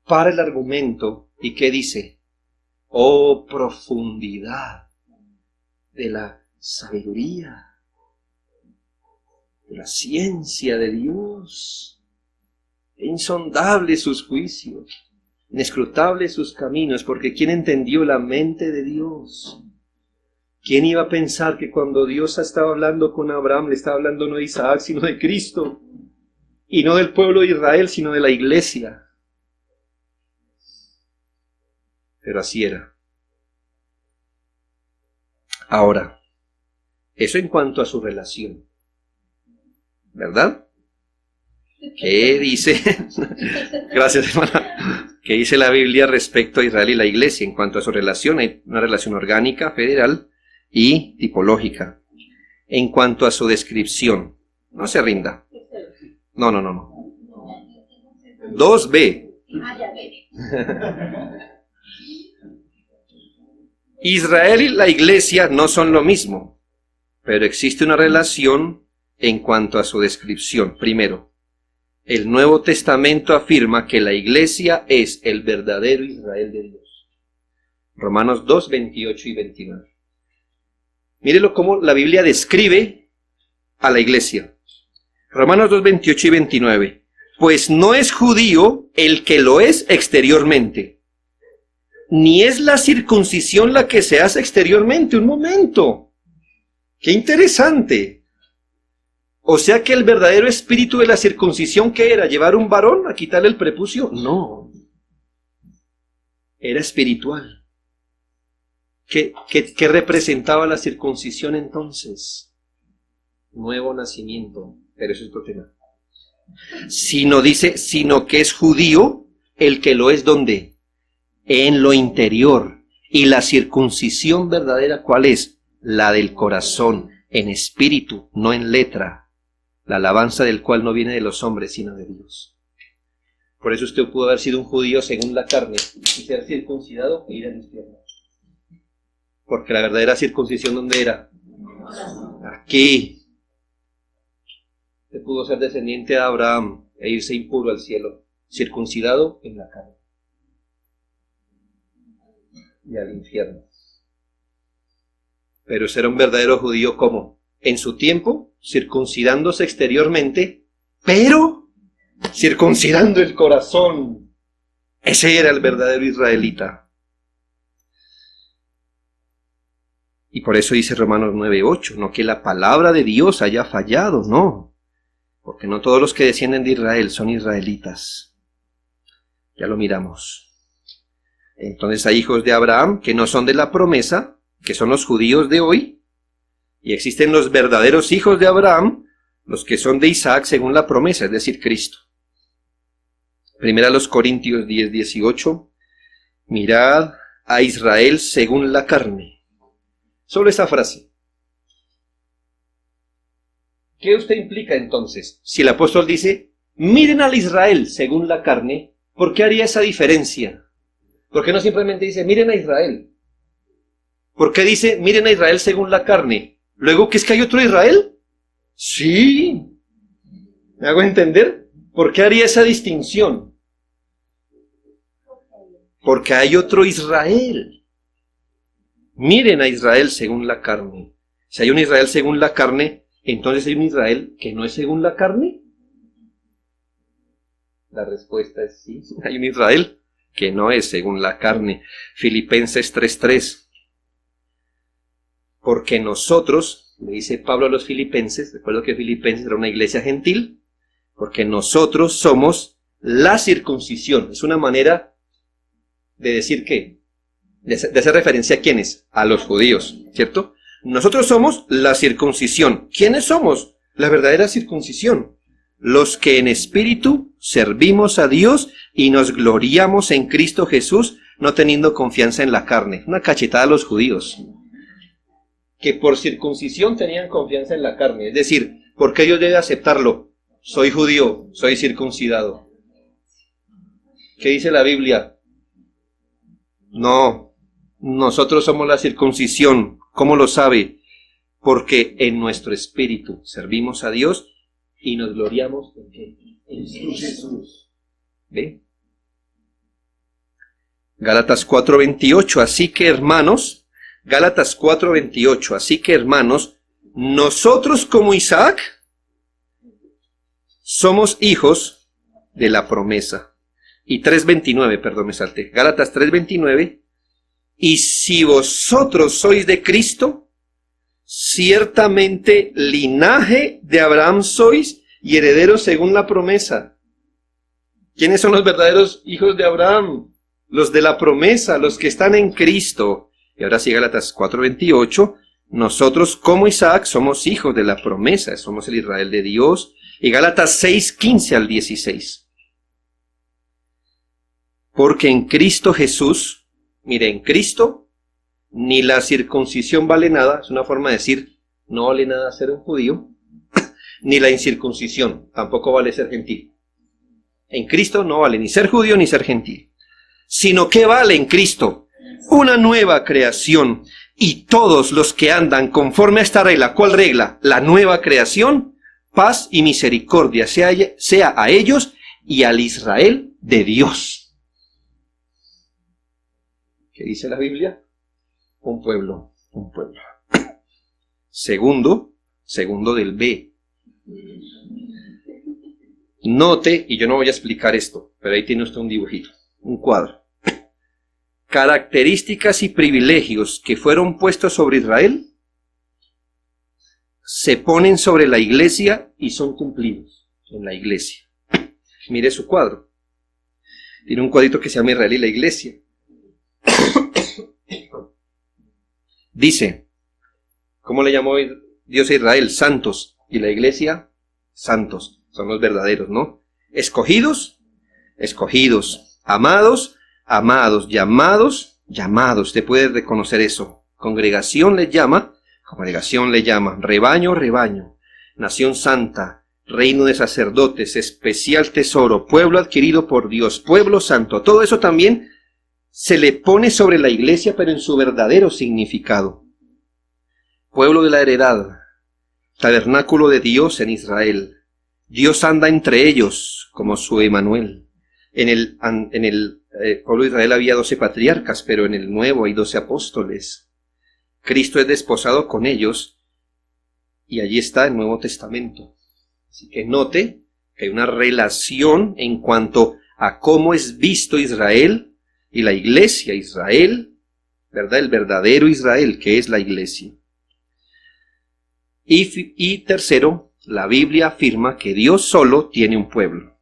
para el argumento, ¿y qué dice? Oh, profundidad de la sabiduría, de la ciencia de Dios, insondables sus juicios, inescrutables sus caminos, porque ¿quién entendió la mente de Dios? ¿Quién iba a pensar que cuando Dios estaba hablando con Abraham, le estaba hablando no de Isaac, sino de Cristo? Y no del pueblo de Israel, sino de la iglesia. Pero así era. Ahora, eso en cuanto a su relación, ¿verdad? ¿Qué dice? Gracias, hermana. ¿Qué dice la Biblia respecto a Israel y la iglesia? En cuanto a su relación, hay una relación orgánica, federal y tipológica. En cuanto a su descripción, no se rinda. No. 2b. Israel y la iglesia no son lo mismo, pero existe una relación en cuanto a su descripción. Primero, el Nuevo Testamento afirma que la iglesia es el verdadero Israel de Dios. Romanos 2, 28 y 29. Mírelo cómo la Biblia describe a la iglesia. Romanos 2, 28 y 29. Pues no es judío el que lo es exteriormente, ni es la circuncisión la que se hace exteriormente. Un momento. ¡Qué interesante! O sea que el verdadero espíritu de la circuncisión, ¿qué era? ¿Llevar un varón a quitarle el prepucio? No. Era espiritual. ¿Qué representaba la circuncisión entonces? Nuevo nacimiento. Pero eso es otro tema. Sino que es judío el que lo es ¿dónde? En lo interior. Y la circuncisión verdadera, ¿cuál es? La del corazón, en espíritu, no en letra. La alabanza del cual no viene de los hombres, sino de Dios. Por eso usted pudo haber sido un judío según la carne y ser circuncidado e ir al infierno. Porque la verdadera circuncisión, ¿dónde era? Aquí. Usted pudo ser descendiente de Abraham e irse impuro al cielo, circuncidado en la carne y al infierno. Pero ser un verdadero judío, ¿cómo? En su tiempo, circuncidándose exteriormente, pero circuncidando el corazón. Ese era el verdadero israelita. Y por eso dice Romanos 9:8, no que la palabra de Dios haya fallado, no. Porque no todos los que descienden de Israel son israelitas. Ya lo miramos. Entonces hay hijos de Abraham que no son de la promesa, que son los judíos de hoy. Y existen los verdaderos hijos de Abraham, los que son de Isaac según la promesa, es decir, Cristo. Primera a los Corintios 10:18. Mirad a Israel según la carne. Solo esa frase. ¿Qué usted implica entonces? Si el apóstol dice, miren al Israel según la carne, ¿por qué haría esa diferencia? ¿Por qué no simplemente dice, miren a Israel? ¿Por qué dice, miren a Israel según la carne? Luego, ¿qué es que hay otro Israel? Sí. ¿Me hago entender? ¿Por qué haría esa distinción? Porque hay otro Israel. Miren a Israel según la carne. Si hay un Israel según la carne, entonces hay un Israel que no es según la carne. La respuesta es sí. Hay un Israel que no es según la carne. Filipenses 3:3. Porque nosotros, le dice Pablo a los filipenses, recuerdo que Filipenses era una iglesia gentil, porque nosotros somos la circuncisión. Es una manera de decir que, de hacer referencia a quiénes, a los judíos, ¿cierto? Nosotros somos la circuncisión. ¿Quiénes somos? La verdadera circuncisión. Los que en espíritu servimos a Dios y nos gloriamos en Cristo Jesús, no teniendo confianza en la carne. Una cachetada a los judíos, que por circuncisión tenían confianza en la carne. Es decir, ¿por qué yo debo aceptarlo? Soy judío, soy circuncidado. ¿Qué dice la Biblia? No, nosotros somos la circuncisión. ¿Cómo lo sabe? Porque en nuestro espíritu servimos a Dios y nos gloriamos en ¿qué? En Jesús. ¿Ve? Gálatas 4:28. Así que hermanos, Gálatas 4:28. Así que hermanos, nosotros como Isaac somos hijos de la promesa. Y 3:29, perdón, me salté. Gálatas 3:29. Y si vosotros sois de Cristo, ciertamente linaje de Abraham sois y herederos según la promesa. ¿Quiénes son los verdaderos hijos de Abraham? Los de la promesa, los que están en Cristo. Y ahora sí, Gálatas 4:28, nosotros como Isaac somos hijos de la promesa, somos el Israel de Dios. Y Gálatas 6:15 al 16. Porque en Cristo Jesús, mire, en Cristo, ni la circuncisión vale nada, es una forma de decir, no vale nada ser un judío, ni la incircuncisión, tampoco vale ser gentil. En Cristo no vale ni ser judío ni ser gentil, sino que vale en Cristo una nueva creación, y todos los que andan conforme a esta regla. ¿Cuál regla? La nueva creación, paz y misericordia sea a ellos y al Israel de Dios. ¿Qué dice la Biblia? Un pueblo, un pueblo. Segundo del B. Note, y yo no voy a explicar esto, pero ahí tiene usted un dibujito, un cuadro. Características y privilegios que fueron puestos sobre Israel se ponen sobre la iglesia y son cumplidos en la iglesia. Mire su cuadro. Tiene un cuadrito que se llama Israel y la iglesia. Dice, ¿cómo le llamó Dios a Israel? Santos. Y la iglesia, santos. Son los verdaderos, ¿no? Escogidos, escogidos. Amados, amados. Llamados, llamados. Usted puede reconocer eso. Congregación le llama. Rebaño, rebaño. Nación santa. Reino de sacerdotes. Especial tesoro. Pueblo adquirido por Dios. Pueblo santo. Todo eso también se le pone sobre la iglesia, pero en su verdadero significado. Pueblo de la heredad. Tabernáculo de Dios en Israel. Dios anda entre ellos, como su Emanuel. En el pueblo de Israel había 12 patriarcas, pero en el nuevo hay 12 apóstoles. Cristo es desposado con ellos, y allí está el Nuevo Testamento. Así que note que hay una relación en cuanto a cómo es visto Israel y la iglesia Israel, ¿verdad? El verdadero Israel, que es la iglesia. Y tercero, la Biblia afirma que Dios solo tiene un pueblo.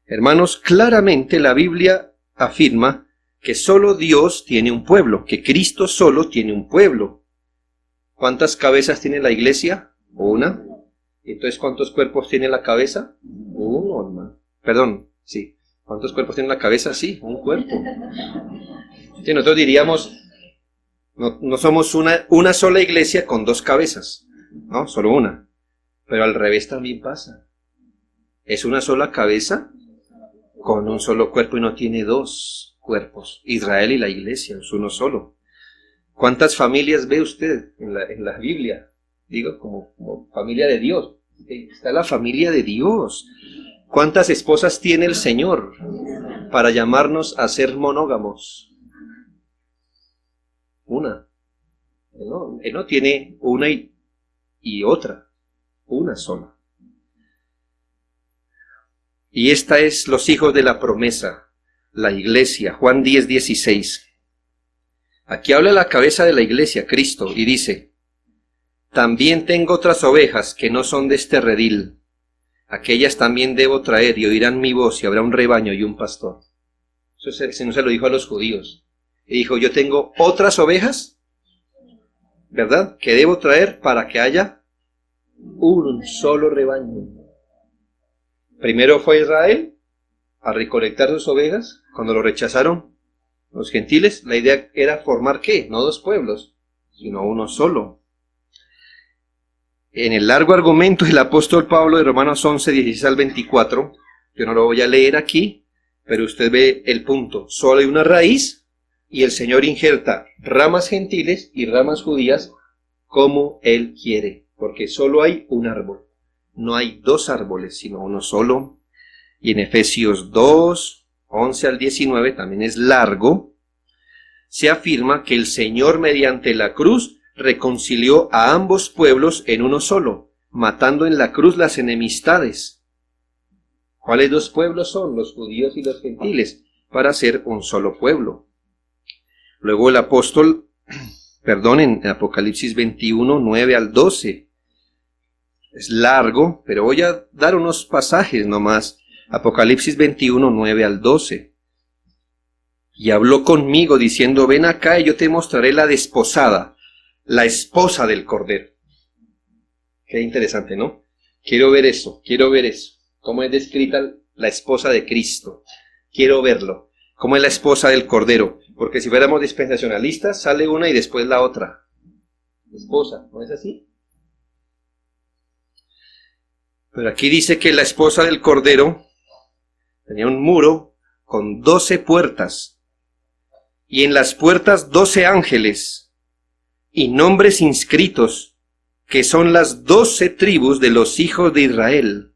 Hermanos, claramente la Biblia afirma que solo Dios tiene un pueblo, que Cristo solo tiene un pueblo. ¿Cuántas cabezas tiene la iglesia? Una. Entonces, ¿cuántos cuerpos tiene la cabeza? Uno, hermano. Perdón, sí. ¿Cuántos cuerpos tiene la cabeza? Sí, un cuerpo. Sí, nosotros diríamos, no somos una sola iglesia con dos cabezas, no, solo una. Pero al revés también pasa. Es una sola cabeza con un solo cuerpo y no tiene dos cuerpos. Israel y la iglesia es uno solo. ¿Cuántas familias ve usted en la Biblia? Digo, como familia de Dios. Está la familia de Dios. ¿Cuántas esposas tiene el Señor para llamarnos a ser monógamos? Una. Él no tiene una y otra. Una sola. Y esta es los hijos de la promesa, la iglesia. Juan 10:16. Aquí habla la cabeza de la iglesia, Cristo, y dice, también tengo otras ovejas que no son de este redil. Aquellas también debo traer y oirán mi voz y habrá un rebaño y un pastor. Eso el Señor se lo dijo a los judíos. Y dijo, yo tengo otras ovejas, ¿verdad? Que debo traer para que haya un solo rebaño. Primero fue Israel a recolectar sus ovejas. Cuando lo rechazaron los gentiles, la idea era formar ¿qué? No dos pueblos, sino uno solo. En el largo argumento del apóstol Pablo de Romanos 11:16 al 24, yo no lo voy a leer aquí, pero usted ve el punto. Solo hay una raíz y el Señor injerta ramas gentiles y ramas judías como Él quiere, porque solo hay un árbol. No hay dos árboles, sino uno solo. Y en Efesios 2:11 al 19, también es largo, se afirma que el Señor mediante la cruz reconcilió a ambos pueblos en uno solo, matando en la cruz las enemistades. ¿Cuáles dos pueblos son? Los judíos y los gentiles, para ser un solo pueblo. Luego el apóstol perdón, en Apocalipsis 21, 9 al 12. Es largo, pero voy a dar unos pasajes nomás. Apocalipsis 21, 9 al 12. Y habló conmigo diciendo, ven acá y yo te mostraré la desposada, la esposa del Cordero. Qué interesante, ¿no? Quiero ver eso. Cómo es descrita la esposa de Cristo. Quiero verlo. Cómo es la esposa del Cordero. Porque si fuéramos dispensacionalistas, sale una y después la otra. Esposa, ¿no es así? Pero aquí dice que la esposa del Cordero tenía un muro con 12 puertas. Y en las puertas 12 ángeles y nombres inscritos, que son las 12 tribus de los hijos de Israel.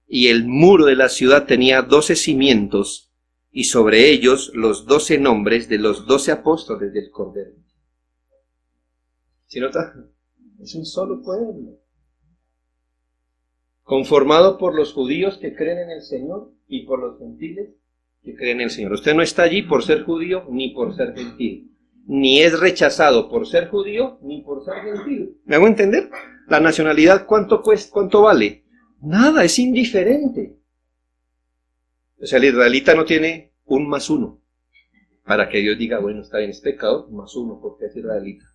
Y el muro de la ciudad tenía 12 cimientos, y sobre ellos los 12 nombres de los 12 apóstoles del Cordero. ¿Sí nota? Es un solo pueblo, conformado por los judíos que creen en el Señor y por los gentiles que creen en el Señor. Usted no está allí por ser judío ni por ser gentil, ni es rechazado por ser judío ni por ser gentil. ¿Me hago entender? La nacionalidad, ¿cuánto cuesta? ¿Cuánto vale? Nada, es indiferente. O sea, el israelita no tiene 1+1 para que Dios diga, bueno, está bien, es pecado, +1 porque es israelita.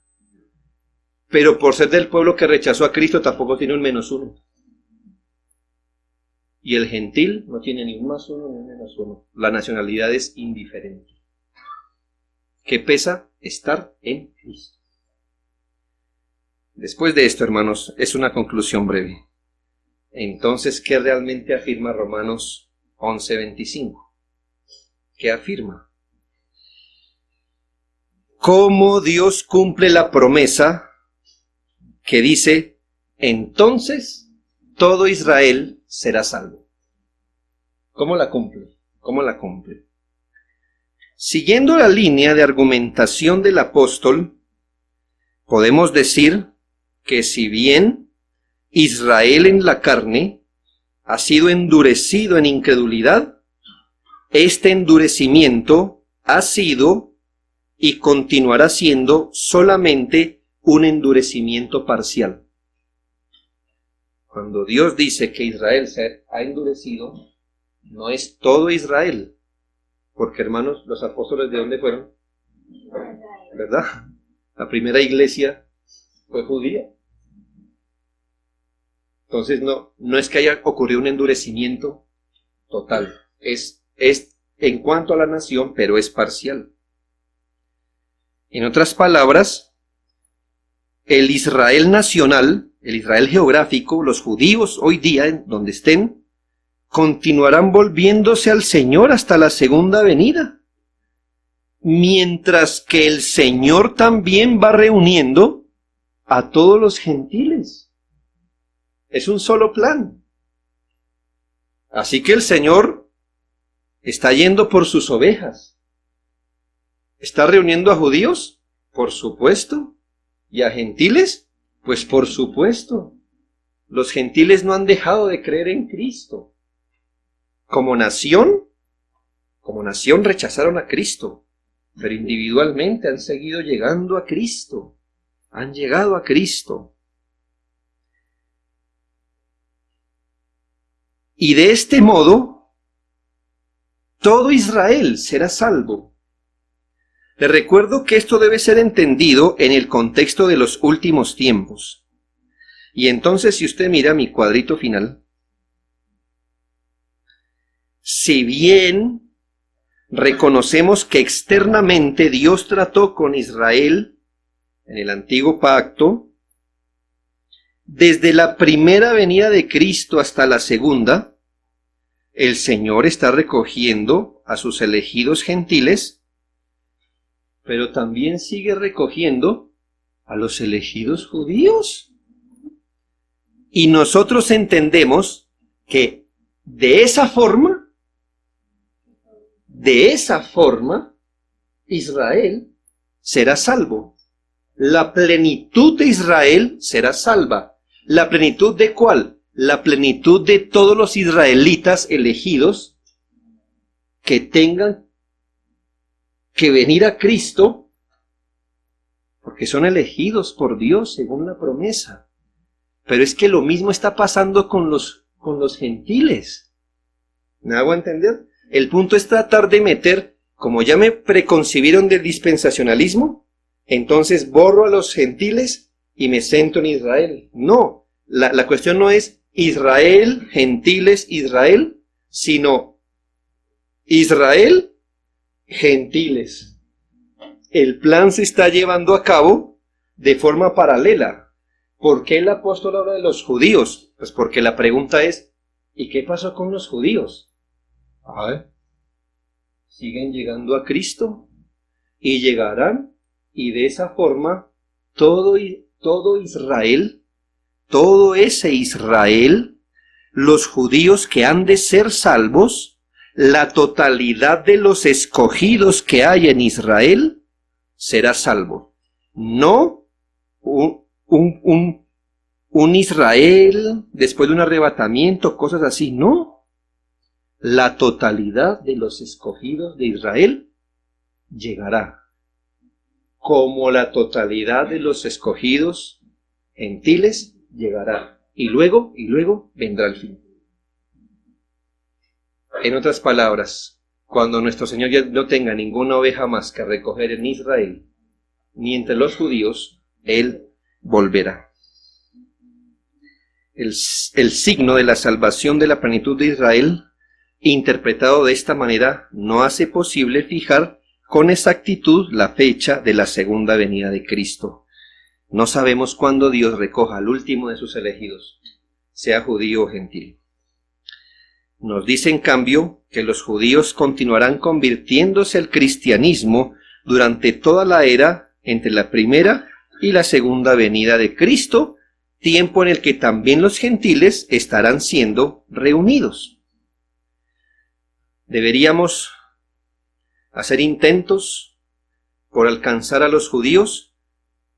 Pero por ser del pueblo que rechazó a Cristo tampoco tiene un -1. Y el gentil no tiene ni un +1 ni un -1. La nacionalidad es indiferente. ¿Qué pesa? Estar en Cristo. Después de esto, hermanos, es una conclusión breve. Entonces, ¿qué realmente afirma Romanos 11:25? ¿Qué afirma? ¿Cómo Dios cumple la promesa que dice, entonces todo Israel será salvo? ¿Cómo la cumple? ¿Cómo la cumple? Siguiendo la línea de argumentación del apóstol, podemos decir que si bien Israel en la carne ha sido endurecido en incredulidad, este endurecimiento ha sido y continuará siendo solamente un endurecimiento parcial. Cuando Dios dice que Israel se ha endurecido, no es todo Israel. Porque, hermanos, los apóstoles, ¿de dónde fueron? ¿Verdad? La primera iglesia fue judía. Entonces, no es que haya ocurrido un endurecimiento total. Es en cuanto a la nación, pero es parcial. En otras palabras, el Israel nacional, el Israel geográfico, los judíos hoy día, en donde estén, continuarán volviéndose al Señor hasta la segunda venida, mientras que el Señor también va reuniendo a todos los gentiles. Es un solo plan. Así que el Señor está yendo por sus ovejas. ¿Está reuniendo a judíos? Por supuesto. ¿Y a gentiles? Pues por supuesto. Los gentiles no han dejado de creer en Cristo. Como nación rechazaron a Cristo, pero individualmente han seguido llegando a Cristo, han llegado a Cristo. Y de este modo, todo Israel será salvo. Les recuerdo que esto debe ser entendido en el contexto de los últimos tiempos. Y entonces, si usted mira mi cuadrito final, si bien reconocemos que externamente Dios trató con Israel en el antiguo pacto, desde la primera venida de Cristo hasta la segunda, el Señor está recogiendo a sus elegidos gentiles, pero también sigue recogiendo a los elegidos judíos. Y nosotros entendemos que de esa forma, Israel será salvo. La plenitud de Israel será salva. ¿La plenitud de cuál? La plenitud de todos los israelitas elegidos que tengan que venir a Cristo porque son elegidos por Dios según la promesa. Pero es que lo mismo está pasando con los gentiles. ¿Me hago entender? El punto es tratar de meter, como ya me preconcibieron del dispensacionalismo, entonces borro a los gentiles y me centro en Israel. No, la cuestión no es Israel, gentiles, Israel, sino Israel, gentiles. El plan se está llevando a cabo de forma paralela. ¿Por qué el apóstol habla de los judíos? Pues porque la pregunta es, ¿y qué pasó con los judíos? A ver, siguen llegando a Cristo y llegarán, y de esa forma todo Israel, todo ese Israel, los judíos que han de ser salvos, la totalidad de los escogidos que hay en Israel, será salvo. No un Israel después de un arrebatamiento, cosas así, no. La totalidad de los escogidos de Israel llegará, como la totalidad de los escogidos gentiles llegará, y luego vendrá el fin. En otras palabras, cuando nuestro Señor ya no tenga ninguna oveja más que recoger en Israel, ni entre los judíos, Él volverá. El signo de la salvación de la plenitud de Israel, interpretado de esta manera, no hace posible fijar con exactitud la fecha de la segunda venida de Cristo. No sabemos cuándo Dios recoja al último de sus elegidos, sea judío o gentil. Nos dice en cambio que los judíos continuarán convirtiéndose al cristianismo durante toda la era entre la primera y la segunda venida de Cristo, tiempo en el que también los gentiles estarán siendo reunidos. Deberíamos hacer intentos por alcanzar a los judíos,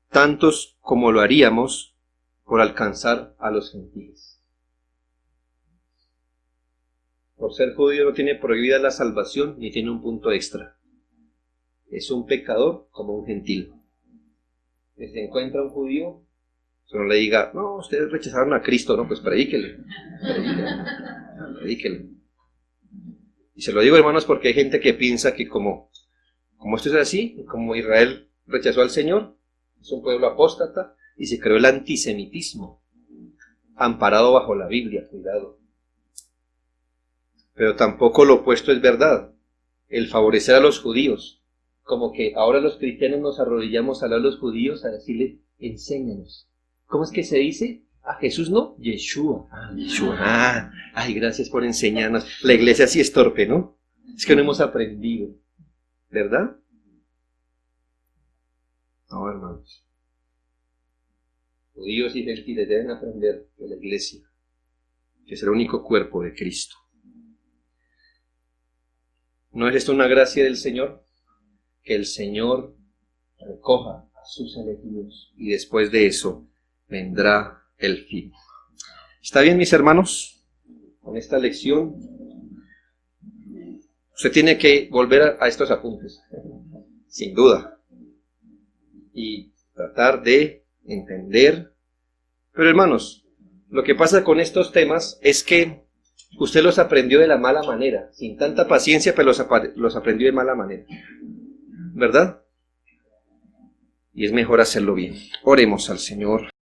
tantos como lo haríamos por alcanzar a los gentiles. Por ser judío no tiene prohibida la salvación ni tiene un punto extra. Es un pecador como un gentil. Si se encuentra un judío, no le diga, no, ustedes rechazaron a Cristo, no, pues predíquele. Y se lo digo, hermanos, porque hay gente que piensa que como esto es así, como Israel rechazó al Señor, es un pueblo apóstata, y se creó el antisemitismo, amparado bajo la Biblia, cuidado. Pero tampoco lo opuesto es verdad, el favorecer a los judíos, como que ahora los cristianos nos arrodillamos al lado de los judíos a decirle, enséñanos. ¿Cómo es que se dice? A Jesús no, Yeshua. Yeshua. Ay, gracias por enseñarnos. La iglesia sí es torpe, ¿no? Es que no hemos aprendido, ¿verdad? No, hermanos. Judíos y gentiles deben aprender de la iglesia, que es el único cuerpo de Cristo. ¿No es esto una gracia del Señor? Que el Señor recoja a sus elegidos y después de eso vendrá el fin. ¿Está bien, mis hermanos? Con esta lección usted tiene que volver a estos apuntes, sin duda, y tratar de entender. Pero hermanos, lo que pasa con estos temas es que usted los aprendió de la mala manera, sin tanta paciencia, pero los aprendió de mala manera, ¿verdad? Y es mejor hacerlo bien. Oremos al Señor.